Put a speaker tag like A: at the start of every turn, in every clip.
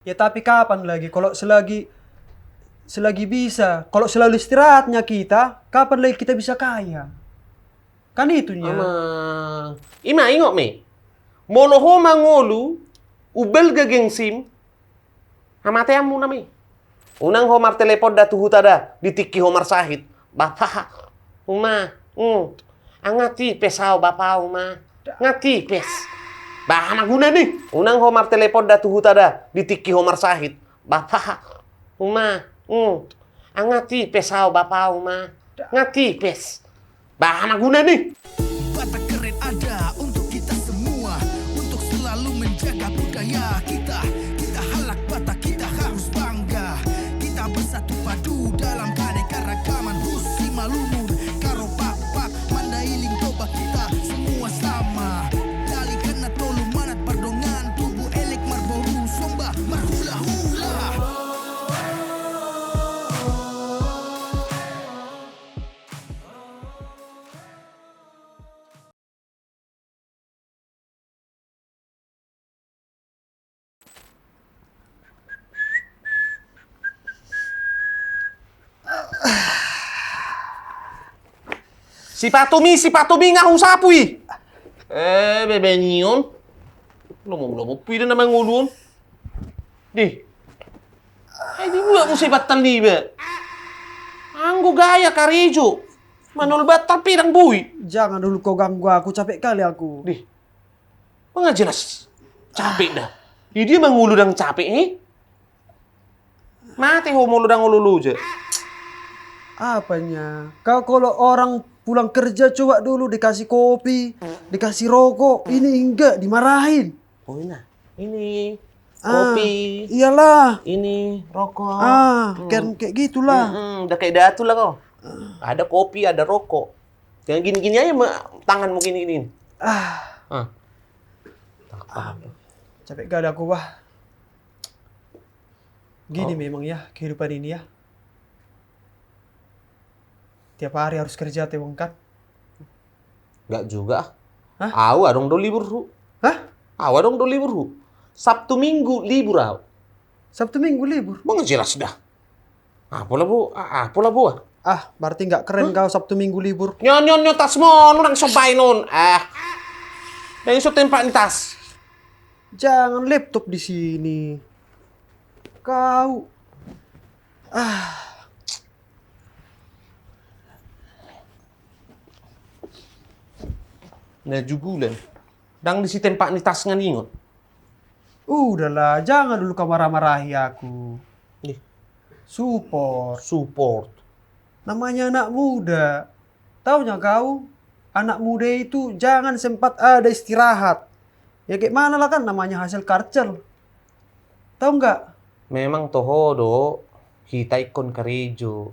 A: Ya tapi kapan lagi? Kalau selagi bisa, kalau selalu istirahatnya kita, kapan lagi kita bisa kaya? Kan itunya.
B: Ama, ima ingok me. Moloho mangolu, ubel gageng sim, amate amu nami. Unang homar telepon da tuhu tada, ditiki homar sahid. Bapak, uma, angati pesau bapak uma, ngati pes. Bah maguna nih. Unang homar telepon da tuhu tada, ditiki homar sahid. Bapak, uma, angati pesau bapak uma, ngati pes. Bah maguna nih.
C: Batak keren ada untuk kita semua, untuk selalu menjaga budaya kita. Kita halak Batak, kita harus bangga. Kita bersatu padu dalam keanekaragaman. Husi Malungun, Karo Pak, Mandailing Toba, kita semua sama. Dali kena tolu manat pardongan, tubuh elek marboru somba marhula-hula.
B: Si Patumi nga usapui. Bebenyon. Lomo pwede naman ngulun. Di. Di buat mo si Batan libe. Anggo gaya karejo. Manol batal pirang bui.
A: Jangan dulu kau ganggu aku, capek kali aku.
B: Di. Mga jelas. Capek dah. Di dia manguludang capek Mati ho muludang ululu je.
A: Apanya? Kau kalau orang pulang kerja coba dulu dikasih kopi, dikasih rokok, ini enggak, dimarahin.
B: Oh ini kopi.
A: Iyalah.
B: Ini rokok.
A: Kan kayak gitulah.
B: Udah kayak datu lah kau. Ada kopi, ada rokok. Jangan gini-gini aja tanganmu gini-gini.
A: Capek kali aku, wah. Gini memang ya kehidupan ini ya. Tiap hari harus kerja tewong kan?
B: Enggak juga.
A: Hah?
B: Awa dong do libur hu.
A: Hah?
B: Awa dong do libur hu. Sabtu Minggu libur aw.
A: Sabtu Minggu libur?
B: Bang jelas dah. Apalah bu.
A: Berarti nggak keren kau Sabtu Minggu libur.
B: Nyon tas mon, orang sobay non. Yang iso tempat ni tas.
A: Jangan laptop di sini. Kau.
B: Nah jugulan. Dang di si tempat ni tas nganingon.
A: Udahlah, jangan dulu kau marah-marahi aku.
B: Support.
A: Namanya anak muda. Taunya kau, anak muda itu jangan sempat ada istirahat. Ya kayak mana lah kan namanya hasil karcel. Tahu nggak?
B: Memang tohodo kita ikon karejo.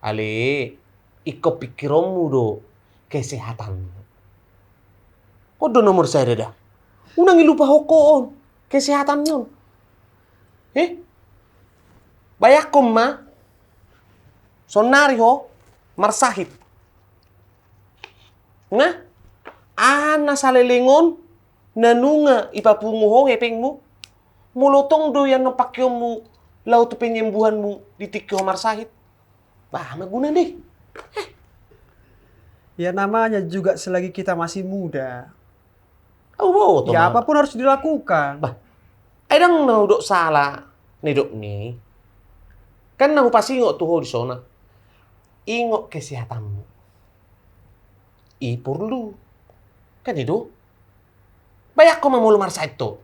B: Ale, iko pikiromu do kesehatan. Kodo nomor saya dah. Unang ilupa hokoon kesehatan yun. Bayakom ma. Sonari ho marsahit. Nah, ana salelingon nanunga ipapungu ho ngepengmu. Mulotong do yang napakyomu laut penyembuhanmu di tikyo marsahit. Bah, maguna deh.
A: Ya namanya juga selagi kita masih muda.
B: Ya
A: Apapun harus dilakukan.
B: Bah, dang naudok salah nidok nih. Kan nahu pasti ingok tuh di sana. Ingok kesehatanmu. Perlu. Kan itu. Bayak ko mamulu marsahit to.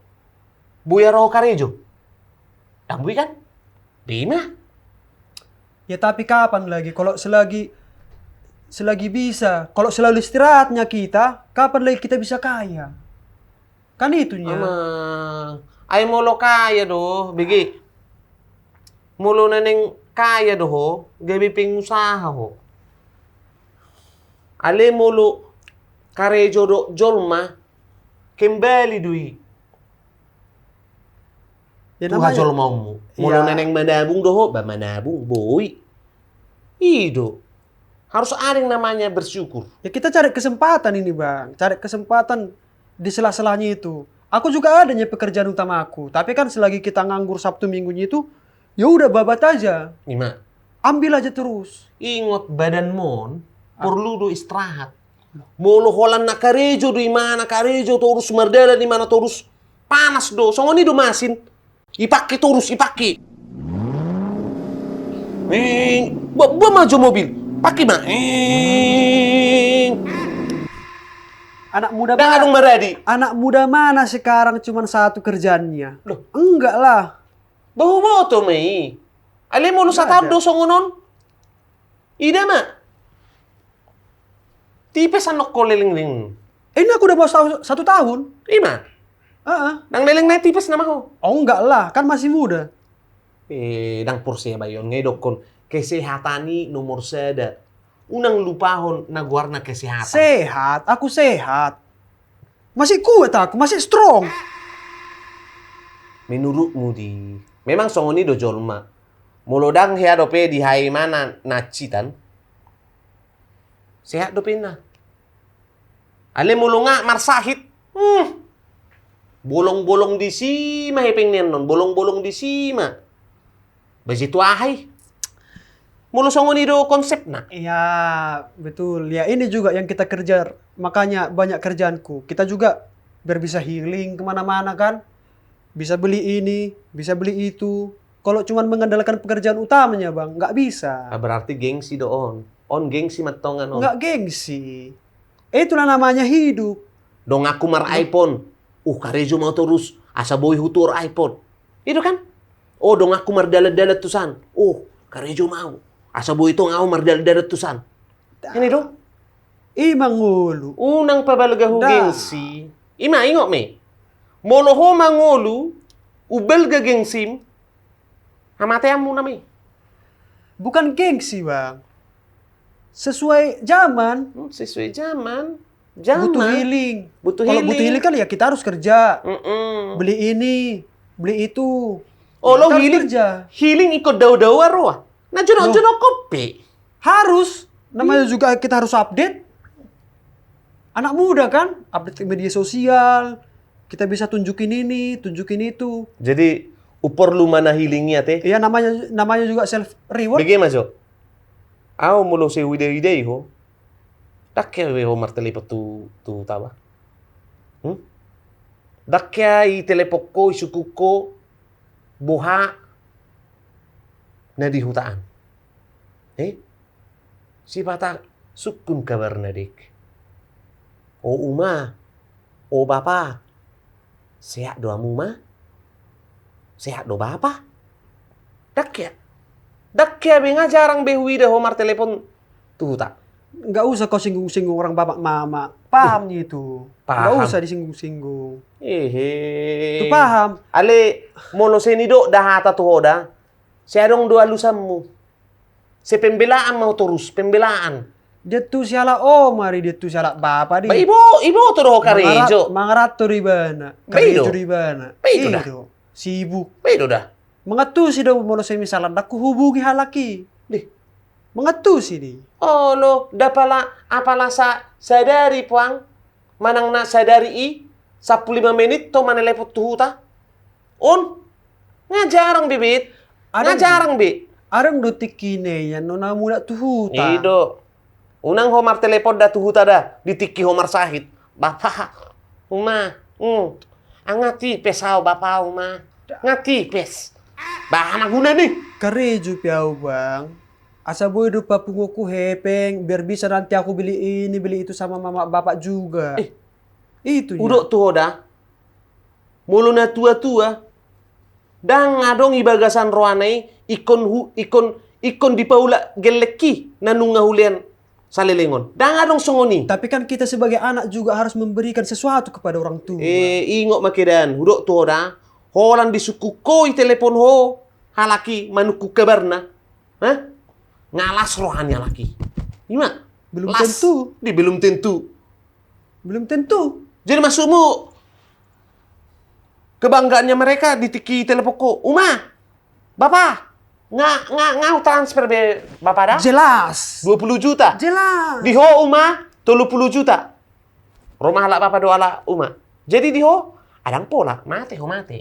B: Buya roh karejo. Dambui kan? Bima.
A: Ya tapi kapan lagi? Kalau selagi bisa, kalau selalu istirahatnya kita, kapan lagi kita bisa kaya? Kan itunya.
B: Ay molo kaya do, bigi. Molo na neng kaya do ho, gabi pengusaha ho. Ale molo karejo do jolma, kembali dui.
A: Ya
B: Tuha jolma mo. Molo na neng manabung do ho, ba manabung boy. Ido. Harus ada yang namanya bersyukur.
A: Ya kita cari kesempatan ini bang, cari kesempatan di sela-selanya itu. Aku juga adanya pekerjaan utama aku. Tapi kan selagi kita nganggur Sabtu Minggunya itu, ya udah babat aja.
B: Ima,
A: Ambil aja terus.
B: ingat badan mon perlu do istirahat. Molo holan na karejo do imana karejo terus merdela di mana terus panas do. Songoni do masin. Ipake terus ipake. Buat maju mobil. Pakai mah.
A: Anak muda
B: Dah
A: mana?
B: adung maradi.
A: Anak muda mana sekarang cuma satu kerjaannya?
B: Loh.
A: Enggak lah.
B: Bahu boto mai. Ale mo lu
A: Nggak
B: sa
A: ada.
B: do songonon. Ida ma. Tipes anok ko leling-ling.
A: Ini aku udah bawa 1 tahun.
B: Ima. Nang leling na tipes nama ho.
A: Oh enggak lah, kan masih muda.
B: Dang porsi bayon ngay dokon. Kesehatan ni nomor sada. Unang lupahon na guarna kesehatan.
A: Sehat, aku sehat. Masih kuat aku, masih strong.
B: Menurutmu di. Memang songoni do jolma. Mulodang hea dope di hai mana nacitan. Sehat dope na. Ale mulunga marsahit. Bolong-bolong di sima hepeng nenon. Bolong-bolong di sima. Begitu ahai. Mulu songoni do konsep na.
A: Iya, betul. Ya ini juga yang kita kerja. Makanya banyak kerjaanku. Kita juga biar bisa healing kemana-mana kan. Bisa beli ini, bisa beli itu. Kalau cuma mengandalkan pekerjaan utamanya bang, nggak bisa.
B: Berarti gengsi do on. On gengsi matongan on.
A: Nggak gengsi. Itulah namanya hidup.
B: Dong aku mar iPhone. Karejo mau terus. Asa boy hutur iPhone. Itu kan? Oh dong aku mar dalat-dalat tusan. Karejo mau. Asa boy itu ngau mar dalat-dalat tusan. Ini dong.
A: Imang ngulu.
B: Unang pabalaga
A: Dah.
B: gengsi. Ima ingok me. Moloho mangolu. Ubel ga gengsim. Hamateamu na me.
A: Bukan gengsi bang. Sesuai zaman.
B: Sesuai zaman.
A: Butuh healing.
B: Butuh
A: Kalau
B: healing.
A: butuh healing kan ya kita harus kerja. Beli ini, beli itu.
B: Lo
A: Kita harus
B: healing.
A: kerja.
B: Healing ikut daw-daw arwah. Nah jono kopi.
A: Harus. Namanya juga kita harus update. Anak muda kan, update ke media sosial. Kita bisa tunjukin ini, tunjukin itu.
B: Jadi upor lu mana healingnya teh?
A: Iya namanya juga self reward.
B: Bagaimana jo? Aku mulu se wide ho. Dakya we ho martelepo tu tawa. Dakya I telepokko isukuko buha na di hutaan. Si bata sukun kabar na dik. O uma, o bapa, sehat do amuma, sehat do bapa. Dakya benga jarang behui dah homar telepon tuh tak.
A: Nggak usah kau singgung-singgung orang bapak mama. Paham itu. Nggak
B: Paham.
A: usah disinggung-singgung.
B: Itu
A: Itu paham.
B: Ale mono senido dah hata tu hoda. Saya dong dua lusamu. Se pembelaan mau terus pembelaan.
A: Dia tuh siala mari dia tuh siala bapak
B: Ba
A: di.
B: ibu tu doh karejo.
A: Mangarato ribana.
B: Baido.
A: Karejo ribana.
B: Baido dah.
A: Sibuk.
B: Bedo dah.
A: Mengatusi daw mono saya misalnya aku hubungi halaki.
B: Dih.
A: Mengatusi di.
B: Oh lo, apala sadari puang. Manang na sadari I 15 menit to manelepot tuhuta. On. Nga jarang bibit. Nga jarang bi.
A: Arang do tikine yan no namula tuhuta.
B: Ido. Unang homar telepon da tuhuta da. Ditiki homar sahit. Bapak. Uma. Angati pesau bapak uma. Ngati pes. Bahan guna nih.
A: Karejo piao bang. Asa boy do papunguku hepeng biar bisa nanti aku beli ini beli itu sama mama bapak juga. Itu ya.
B: Udok tuh dah. Mulu na tua-tua. Dang ngadong ibagasan roanai ikon di paula geleki nanunga hulian salelengon. Dang ngadong songoni.
A: Tapi kan kita sebagai anak juga harus memberikan sesuatu kepada orang tua.
B: Ingok makidan. Udok tuh dah. Holan di suku koi telepon ho. Halaki manuku kabarna. Ngalas rohannya laki. Gimana?
A: Belum
B: Las.
A: tentu.
B: Belum tentu.
A: Belum tentu.
B: Jadi maksudmu kebanggaannya mereka ditiki telepoko. Uma, bapak, ngau transfer be bapak dah?
A: Jelas.
B: 20 juta.
A: Jelas.
B: Diho uma 30 juta. Rumah ala bapak do ala uma. Jadi diho Adang pola, mate ho mate.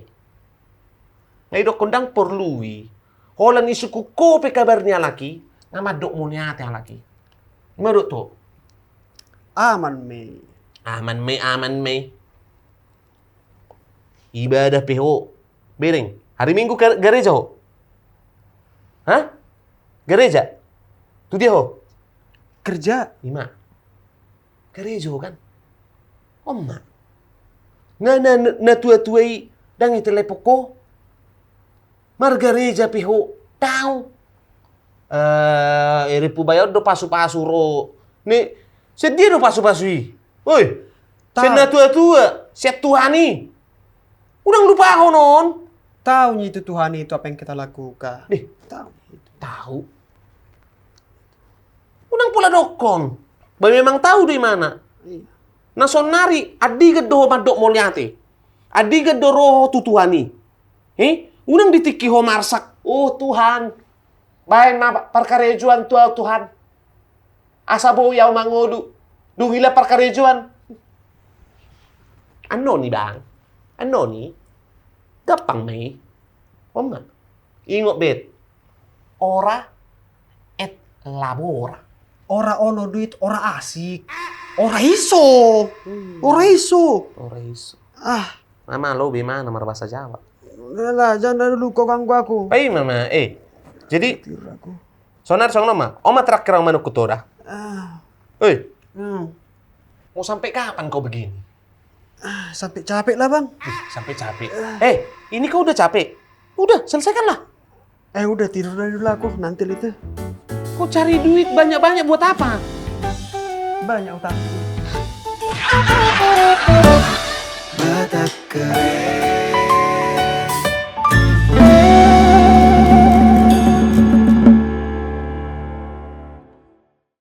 B: Ngai dok kondang perlui. Holan isu ko pe kabarnya laki, ngamadok mo niate laki. Menurut to?
A: Aman, me.
B: Aman me. Ibadah PO. Bering. Hari Minggu ke gereja ho? Hah? Gereja? Tu dia ho?
A: Kerja.
B: 5. Gereja ho kan? Oma. Na tua-tuai dang itelepoko. Margareja PO. Tahu. Iri pu bayar do pasu-pasu ro. Nih, sedih do pasu-pasui. Oi. Sena tua-tua. Siap Tuhani. Udah lupa aku non.
A: Tahu itu Tuhan itu apa yang kita lakukan.
B: Nih,
A: Tahu.
B: tahu. Udah pula dokon. Bah memang tahu di mana.
A: Iya.
B: Nasonari adi gedo madok moliate. Adi gedo roho tutuhani. Udah ditiki ho marsak. Oh Tuhan. Baik na perkarejuan tua Tuhan. Asa bau yau mangodu. Dungila perkarejuan. Anoni bang. Anoni. Gampang mai. Oma. Ingot bet. Ora et labora.
A: Ora ono duit, ora asik. Ora iso. Ora iso.
B: Ora iso.
A: Ah,
B: Mama lo bagaimana nomor bahasa Jawa?
A: udahlah, jangan dulu kau ganggu aku.
B: Baik mama. Jadi
A: Tidur aku.
B: sonar song nama. Oma terakhir manuk kutora.
A: Ah,
B: Mau sampai kapan kau begini?
A: sampai capek lah bang.
B: Sampai capek. Ini kau udah capek? Udah, selesaikanlah.
A: Udah tidur dulu aku, nanti itu.
B: Kau cari duit banyak-banyak buat apa?
A: Banyak utang.
C: Mata kering